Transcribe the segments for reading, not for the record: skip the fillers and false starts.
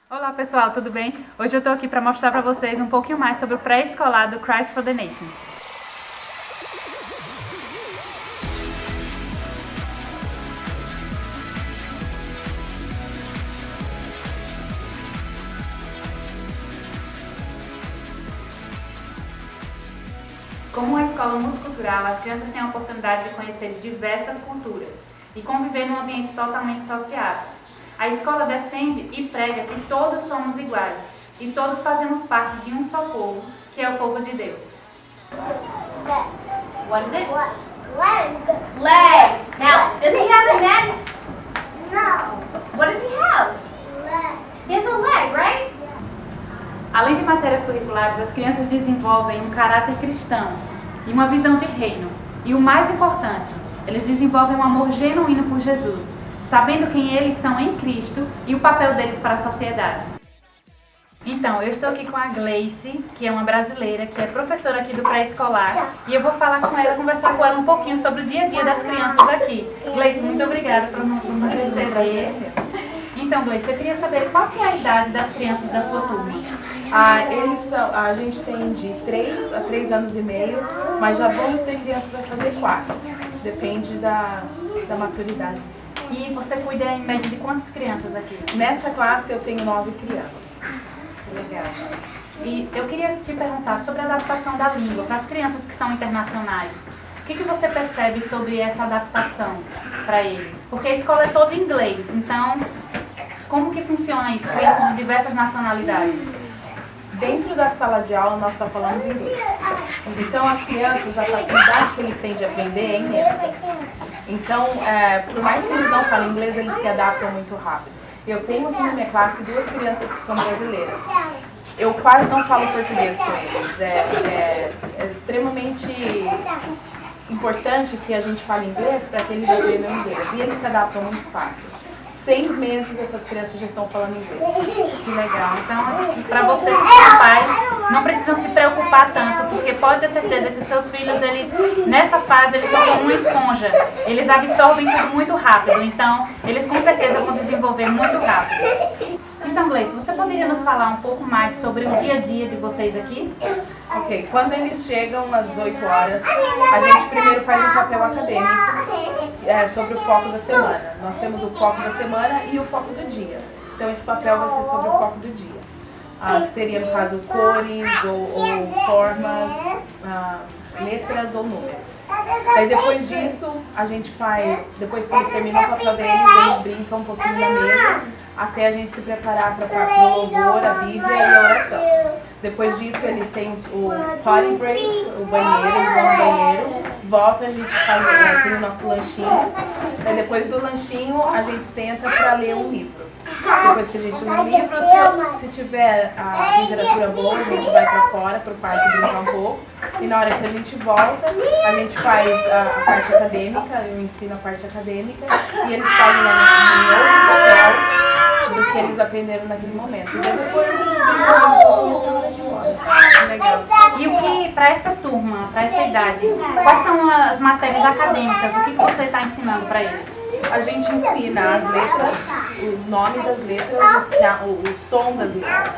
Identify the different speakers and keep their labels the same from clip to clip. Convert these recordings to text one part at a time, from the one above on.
Speaker 1: Olá pessoal, tudo bem? Hoje eu estou aqui para mostrar para vocês um pouquinho mais sobre o pré-escolar do Christ for the Nations. Como uma escola multicultural, as crianças têm a oportunidade de conhecer diversas culturas e conviver num ambiente totalmente sociável. A escola defende e prega que todos somos iguais e todos fazemos parte de um só povo, que é o povo de Deus.
Speaker 2: What is it?
Speaker 3: Leg.
Speaker 2: Leg. Now, does he have a net?
Speaker 3: No.
Speaker 2: What does he have?
Speaker 3: Leg.
Speaker 2: He has a leg, right?
Speaker 1: Além de matérias curriculares, as crianças desenvolvem um caráter cristão e uma visão de reino. E o mais importante, eles desenvolvem um amor genuíno por Jesus, sabendo quem eles são em Cristo e o papel deles para a sociedade. Então, eu estou aqui com a Gleice, que é uma brasileira, que é professora aqui do pré-escolar, e eu vou falar com ela, conversar com ela um pouquinho sobre o dia a dia das crianças aqui. Gleice, muito obrigada por nos receber. Então, Gleice, eu queria saber qual que é a idade das crianças da sua turma?
Speaker 4: A gente tem de 3 a 3 anos e meio, mas já vamos ter crianças a fazer 4. Depende da maturidade.
Speaker 1: E você cuida em média de quantas crianças aqui?
Speaker 4: Nessa classe eu tenho 9 crianças.
Speaker 1: Legal. E eu queria te perguntar sobre a adaptação da língua para as crianças que são internacionais. O que você percebe sobre essa adaptação para eles? Porque a escola é toda em inglês, então como que funciona isso? Crianças de diversas nacionalidades.
Speaker 4: Dentro da sala de aula nós só falamos inglês. Então as crianças, a facilidade que eles têm de aprender é imensa. Então, por mais que eles não falem inglês, eles se adaptam muito rápido. Eu tenho aqui na minha classe 2 crianças que são brasileiras. Eu quase não falo português com eles. É extremamente importante que a gente fale inglês para que eles aprendam inglês. E eles se adaptam muito fácil. 6 meses essas crianças já estão falando inglês.
Speaker 1: Que legal. Então, para vocês que são pais, não precisam se preocupar tanto, porque pode ter certeza que os seus filhos, nessa fase, eles são como uma esponja. Eles absorvem tudo muito rápido, então eles com certeza vão desenvolver muito rápido. Então, Gleice, você poderia nos falar um pouco mais sobre o dia a dia de vocês aqui?
Speaker 4: Ok, quando eles chegam às 8 horas, a gente primeiro faz um papel acadêmico sobre o foco da semana. Nós temos o foco da semana e o foco do dia. Então esse papel vai ser sobre o foco do dia. Que seria, no caso, cores ou formas, letras ou números. Aí depois disso, a gente faz, depois que eles terminam o papel deles, eles brincam um pouquinho na mesa, até a gente se preparar para o louvor, a Bíblia e a oração. Depois disso, eles têm o potty break, o banheiro, eles vão no banheiro, voltam, a gente faz tem o nosso lanchinho. Aí depois do lanchinho, a gente senta para ler um livro. Depois que a gente lê um livro, se tiver a temperatura boa, a gente vai para fora, para o parque brincar um pouco. E na hora que a gente volta, a gente faz a parte acadêmica, eu ensino a parte acadêmica, e eles fazem um outro papel do que eles aprenderam naquele momento. E depois eles brincam um pouquinho de embora.
Speaker 1: Legal. E o que, para essa turma, para essa idade, quais são as matérias acadêmicas? O que você está ensinando para eles?
Speaker 4: A gente ensina as letras, o nome das letras, o som das letras.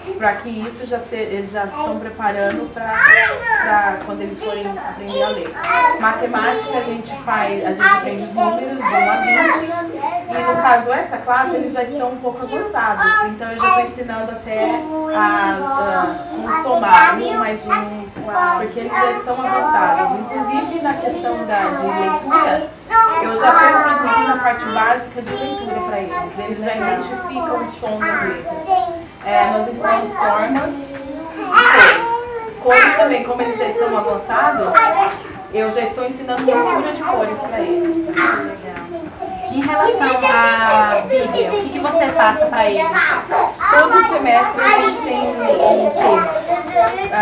Speaker 4: E para que isso eles já estão preparando para quando eles forem aprender a ler. Matemática a gente aprende os números de 1 a 20. E no caso essa classe eles já estão um pouco avançados. Então eu já estou ensinando até a somar 1 mais 1, porque eles já estão avançados. Inclusive na questão de leitura, eu já estou introduzindo a parte básica de leitura para eles. Eles já identificam o som das letras. Nós ensinamos formas e cores. Cores também, como eles já estão avançados, eu já estou ensinando mistura de cores para eles.
Speaker 1: Legal. Em relação à Bíblia, o que você passa para eles?
Speaker 4: Todo semestre a gente tem um tema.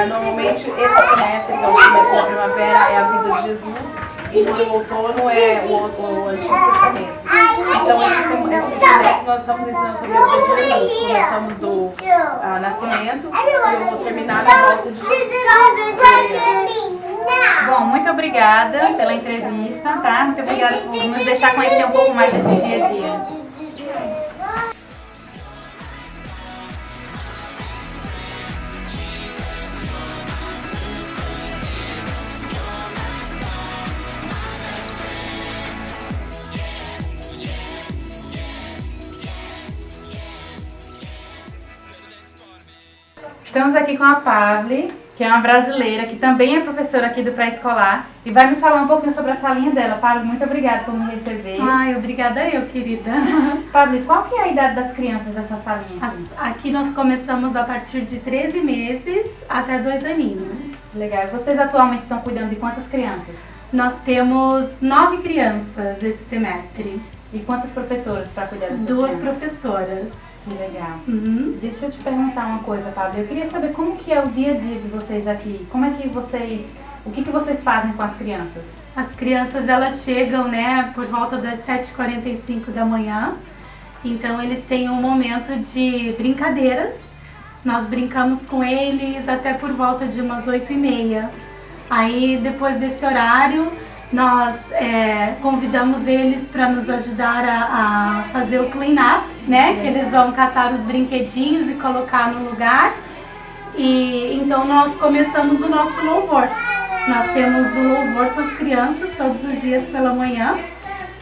Speaker 4: Normalmente esse semestre, que é o semestre da primavera, é a vida de Jesus. E no outono é o Antigo Testamento. Então esse semestre nós estamos ensinando sobre a vida de Jesus. Começamos do nascimento e eu vou terminar na volta de Jesus.
Speaker 1: Bom, muito obrigada pela entrevista, tá? Muito obrigada por nos deixar conhecer um pouco mais desse dia a dia. Estamos aqui com a Pavli, que é uma brasileira, que também é professora aqui do pré-escolar e vai nos falar um pouquinho sobre a salinha dela. Pavli, muito obrigada por me receber.
Speaker 5: Ai, obrigada eu, querida.
Speaker 1: Pavli, qual que é a idade das crianças dessa salinha?
Speaker 5: Aqui nós começamos a partir de 13 meses até 2 aninhos.
Speaker 1: Legal. Vocês atualmente estão cuidando de quantas crianças?
Speaker 5: Nós temos 9 crianças esse semestre.
Speaker 1: E quantas professoras para cuidar dessas
Speaker 5: 2
Speaker 1: crianças?
Speaker 5: professoras.
Speaker 1: Que legal.
Speaker 5: Uhum.
Speaker 1: Deixa eu te perguntar uma coisa, Pablo. Eu queria saber como que é o dia a dia de vocês aqui. Como é que vocês... O que vocês fazem com as crianças?
Speaker 5: As crianças, elas chegam, né, por volta das 7h45 da manhã. Então, eles têm um momento de brincadeiras. Nós brincamos com eles até por volta de umas 8h30. Aí, depois desse horário, nós convidamos eles para nos ajudar a fazer o clean-up, né? Que eles vão catar os brinquedinhos e colocar no lugar. E então nós começamos o nosso louvor. Nós temos o louvor com as crianças todos os dias pela manhã,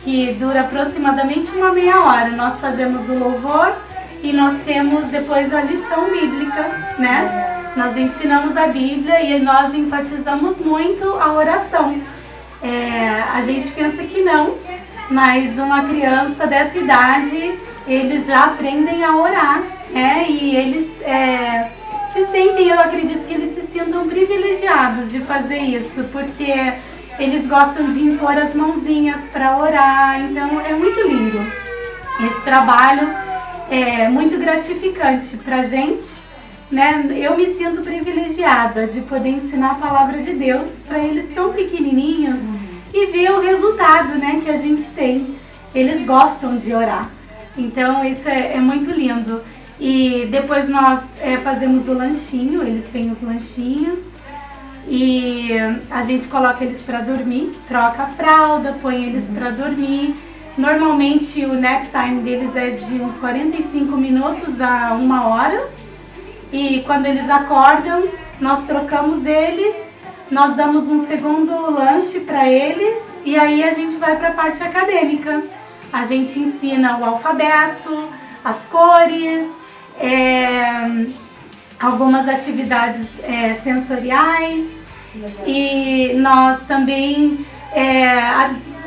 Speaker 5: que dura aproximadamente uma meia hora. Nós fazemos o louvor e nós temos depois a lição bíblica, né? Nós ensinamos a Bíblia e nós enfatizamos muito a oração. A gente pensa que não, mas uma criança dessa idade, eles já aprendem a orar, né? E eles se sentem, eu acredito que eles se sintam privilegiados de fazer isso, porque eles gostam de impor as mãozinhas para orar, então é muito lindo. Esse trabalho é muito gratificante pra gente, né? Eu me sinto privilegiada de poder ensinar a palavra de Deus para eles tão pequenininhos e ver o resultado, né, que a gente tem. Eles gostam de orar, então isso é muito lindo. E depois nós fazemos o lanchinho, eles têm os lanchinhos e a gente coloca eles para dormir, troca a fralda, põe eles para dormir. Normalmente o nap time deles é de uns 45 minutos a 1 hora. E quando eles acordam, nós trocamos eles, nós damos um segundo lanche para eles e aí a gente vai para a parte acadêmica. A gente ensina o alfabeto, as cores, algumas atividades sensoriais e nós também,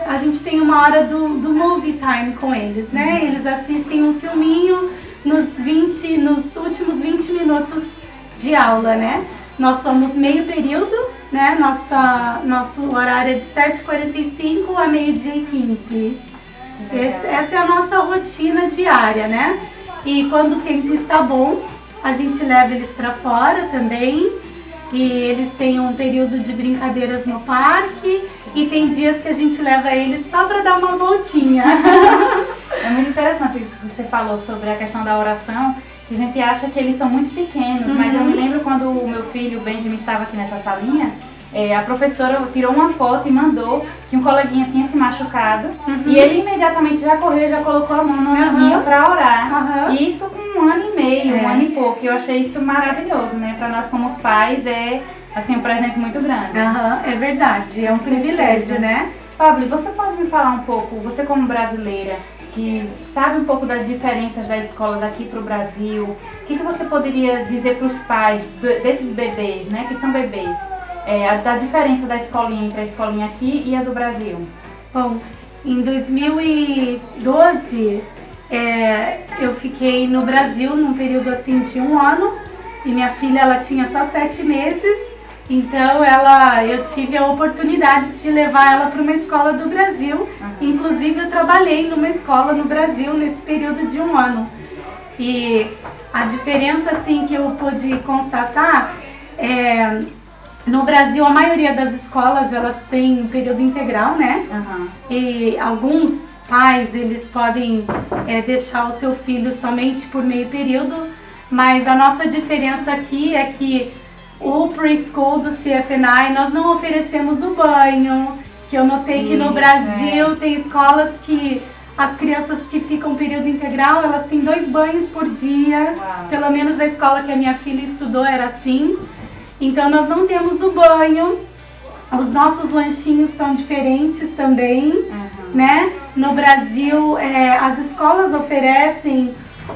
Speaker 5: a gente tem uma hora do movie time com eles, né? Eles assistem um filminho nos últimos 20 minutos de aula, né? Nós somos meio período, né? Nosso horário é de 7h45 a 12h15. Essa é a nossa rotina diária, né? E quando o tempo está bom, a gente leva eles para fora também. E eles têm um período de brincadeiras no parque. E tem dias que a gente leva eles só para dar uma voltinha.
Speaker 1: É muito interessante isso que você falou sobre a questão da oração, que a gente acha que eles são muito pequenos, mas eu me lembro quando o meu filho, o Benjamin, estava aqui nessa salinha, a professora tirou uma foto e mandou que um coleguinha tinha se machucado e ele imediatamente já correu e já colocou a mão no ombrinho para orar. E isso com 1 ano e meio, 1 ano e pouco. Eu achei isso maravilhoso, né? Para nós como os pais é assim, um presente muito grande.
Speaker 5: É verdade, é um privilégio, né?
Speaker 1: Pablo, você pode me falar um pouco, você como brasileira, que sabe um pouco das diferenças das escolas daqui para o Brasil, o que você poderia dizer para os pais desses bebês, né, que são bebês, da diferença da escolinha entre a escolinha aqui e a do Brasil?
Speaker 5: Bom, em 2012, eu fiquei no Brasil num período assim de 1 ano e minha filha ela tinha só 7 meses. Então eu tive a oportunidade de levar ela para uma escola do Brasil. Inclusive eu trabalhei numa escola no Brasil nesse período de 1 ano. E a diferença assim que eu pude constatar no Brasil a maioria das escolas elas têm um período integral, né? E alguns pais eles podem deixar o seu filho somente por meio período, mas a nossa diferença aqui é que O preschool do CFNI, nós não oferecemos o banho, que eu notei que no Brasil tem escolas que as crianças que ficam período integral, elas têm 2 banhos por dia.
Speaker 1: Uau.
Speaker 5: Pelo menos a escola que a minha filha estudou era assim. Então nós não temos o banho. Os nossos lanchinhos são diferentes também, né? No Brasil, as escolas oferecem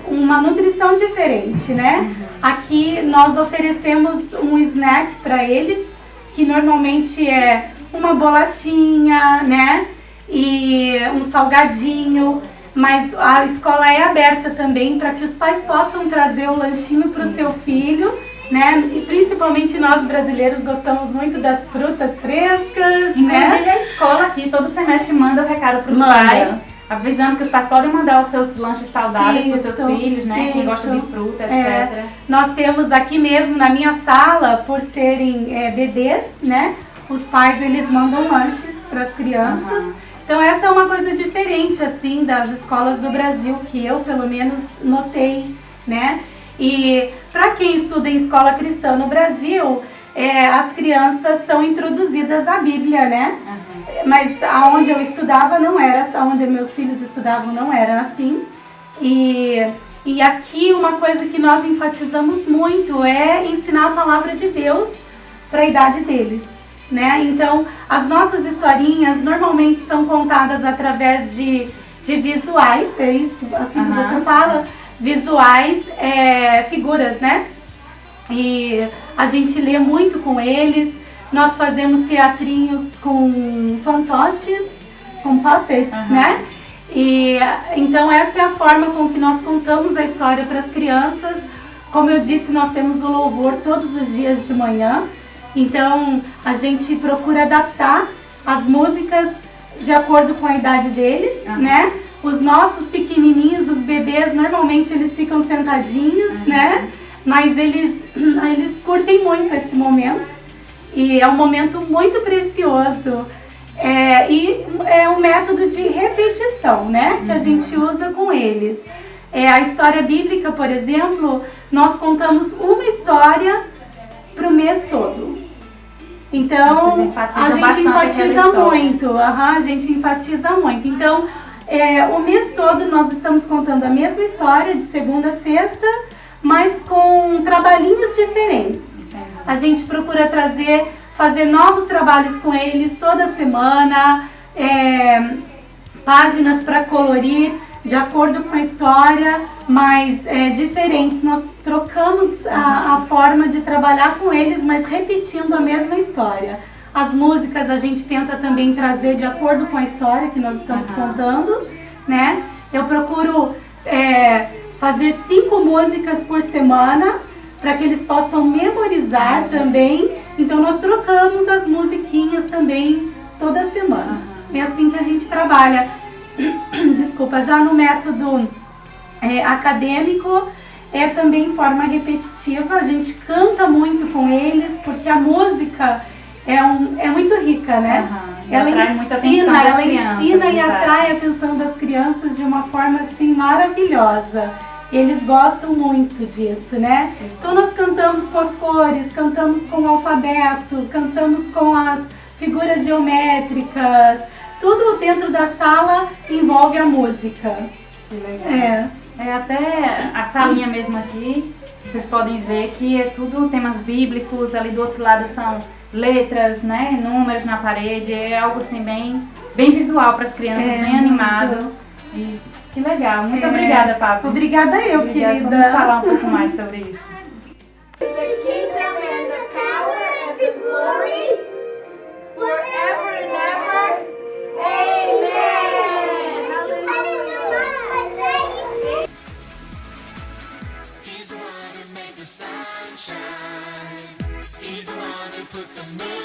Speaker 5: uma nutrição diferente, né? Aqui nós oferecemos um snack para eles, que normalmente é uma bolachinha, né? E um salgadinho, mas a escola é aberta também para que os pais possam trazer o lanchinho para o seu filho, né? E principalmente nós brasileiros gostamos muito das frutas frescas,
Speaker 1: Inclusive
Speaker 5: né?
Speaker 1: a escola aqui todo semestre manda o recado para os pais, avisando que os pais podem mandar os seus lanches saudáveis para os seus filhos, né? Quem gosta de fruta, etc.
Speaker 5: Nós temos aqui mesmo na minha sala, por serem bebês, né? Os pais eles mandam lanches para as crianças. Então essa é uma coisa diferente assim das escolas do Brasil que eu pelo menos notei, né? E para quem estuda em escola cristã no Brasil, as crianças são introduzidas à Bíblia, né? Mas aonde eu estudava não era, aonde meus filhos estudavam não era assim. E aqui uma coisa que nós enfatizamos muito é ensinar a palavra de Deus para a idade deles, né? Então as nossas historinhas normalmente são contadas através de visuais, é isso assim que você fala? Visuais, figuras, né? E a gente lê muito com eles, nós fazemos teatrinhos com fantoches, com puppets, né? E então essa é a forma com que nós contamos a história para as crianças. Como eu disse, nós temos o louvor todos os dias de manhã, então a gente procura adaptar as músicas de acordo com a idade deles, né? Os nossos pequenininhos, os bebês, normalmente eles ficam sentadinhos, né? Mas eles curtem muito esse momento e é um momento muito precioso. E é um método de repetição, né? Que a gente usa com eles. A história bíblica, por exemplo, nós contamos uma história para o mês todo. Então, a gente enfatiza muito. A gente enfatiza muito. Então, o mês todo nós estamos contando a mesma história de segunda a sexta, mas com trabalhinhos diferentes. A gente procura fazer novos trabalhos com eles toda semana, páginas para colorir de acordo com a história, mas diferentes. Nós trocamos a forma de trabalhar com eles, mas repetindo a mesma história. As músicas a gente tenta também trazer de acordo com a história que nós estamos contando, né? Eu procuro fazer 5 músicas por semana para que eles possam memorizar também. Então nós trocamos as musiquinhas também toda semana. É assim que a gente trabalha. Desculpa, já no método acadêmico é também em forma repetitiva. A gente canta muito com eles porque a música é muito rica, né? Ela ensina e atrai a atenção das crianças de uma forma assim maravilhosa. Eles gostam muito disso, né? Então nós cantamos com as cores, cantamos com o alfabeto, cantamos com as figuras geométricas. Tudo dentro da sala envolve a música.
Speaker 1: Que legal. Até a salinha mesmo aqui, vocês podem ver que é tudo temas bíblicos. Ali do outro lado são letras, né? Números na parede. É algo assim bem visual para as crianças, bem animado. E que legal. Muito obrigada, Papi.
Speaker 5: Obrigada eu, querida.
Speaker 1: Vamos falar um pouco mais sobre isso.
Speaker 6: The kingdom and the power and the glory forever and ever. Amen.
Speaker 7: He's the one who makes the sun shine. He's the one who puts the moon